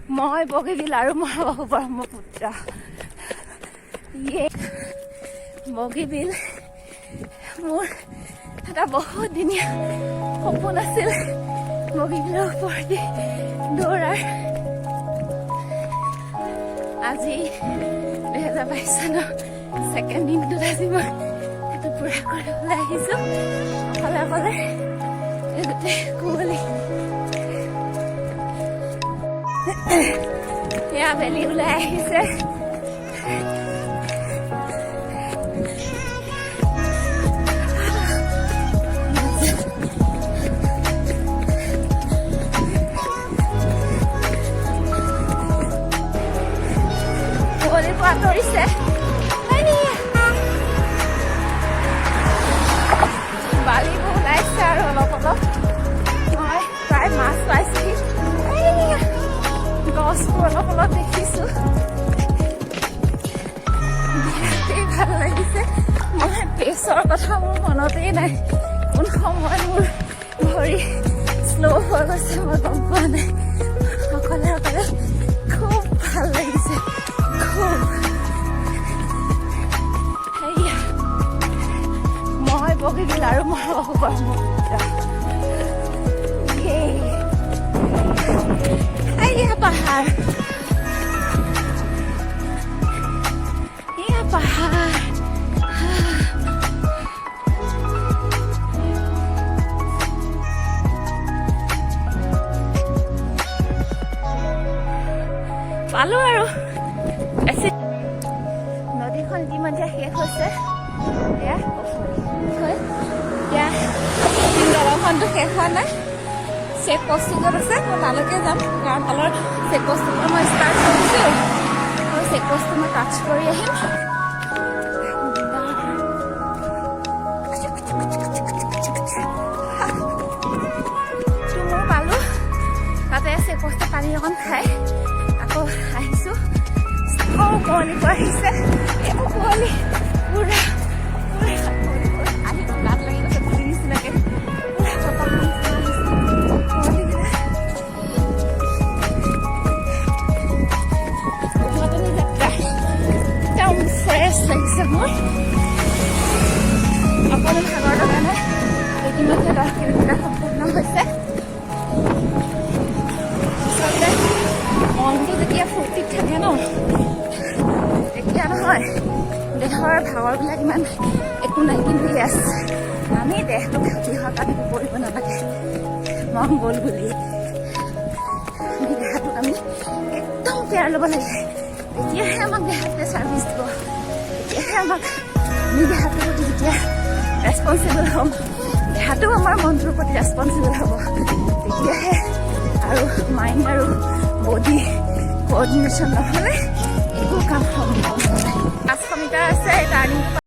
মই বগীবিল আৰু মহাবাহু ব্ৰহ্মপুত্ৰ। বগীবিল মোৰ এটা বহুত দিনীয়া সপোন আছিল, বগীবিলৰ ওপৰেদি দৌৰাৰ। আজি 2022 চনৰ ছেকেণ্ড দিনটোত আজি মই সেইটো পুৰা কৰিবলৈ আহিছো। অকলে অকলে গোটেই কুঁৱলী। এয়া বেলি ওলাই আহিছে। কুঁৱলীবোৰ আঁতৰিছে। বালিবোৰ ওলাইছে আৰু অলপ অলপ। মই প্ৰায় মাছ পাইছোহি। গছবোৰ অলপ অলপ দেখিছো। বিৰাটেই ভাল লাগিছে। মই পেচৰ কথা মোৰ মনতেই নাই, কোন সময়ত মোৰ ভৰি শ্ল' হৈ গৈছে মই গম পোৱা নাই। অকলে অকলে খুব ভাল লাগিছে, খুব। সেয়া মই বগীবিল আৰু মহাবাহু ব্ৰহ্মপুত্ৰ। এয়া পাহাৰ, এয়া পাহাৰ। পালো আৰু নদীখন ইতিমধ্যে শেষ হৈছে। এতিয়া দলংখনটো শেষ হোৱা নাই। চেক পষ্টটো য'ত আছে মই তালৈকে যাম, কাৰণ তলৰ চেক পষ্টটোৰ পৰা মই ষ্টাৰ্ট কৰিছোঁ আৰু চেক পষ্টটো মই টাচ কৰি আহিম। মই পালোঁ, তাতে চেক পষ্টত পানী অকণ খাই আকৌ আহিছোঁ। কুঁৱলী পৰা আহিছে, এইবোৰ কুঁৱলী পুৰা আহি গাত লাগি গৈছে গুটি নিচিনাকৈ। ফ্ৰেছ লাগিছে মোৰ। অকণো ভাগৰ লগা নাই। ইতিমধ্যে 10 কিলোমিটাৰ সম্পূৰ্ণ হৈছে। আচলতে মনটো যেতিয়া ফূৰ্তিত থাকে ন, তেতিয়া নহয় দেহৰ ভাগৰবিলাক ইমান একো নাই। কিন্তু ইয়াছ, আমি দেহটো কিহৰ কাৰণে কৰিব নালাগে, মন গ'ল বুলি আমি দেহাটোক আমি একদম কেয়াৰ ল'ব লাগে। তেতিয়াহে আমাক দেহাটোৱে ছাৰ্ভিচ দিব। তেতিয়াহে আমাক আমি দেহাটোৰ প্ৰতি যেতিয়া ৰেছপনচিবল হ'ম, দেহাটো আমাৰ মনটোৰ প্ৰতি ৰেছপনচিবল হ'ব, তেতিয়াহে। আৰু মাইণ্ড আৰু বডি কোঅৰ্ডিনেশ্যন নহ'লে একো কাম সম্ভৱ নহয়। 500 মিটাৰ আছে টাৰ্ণিং।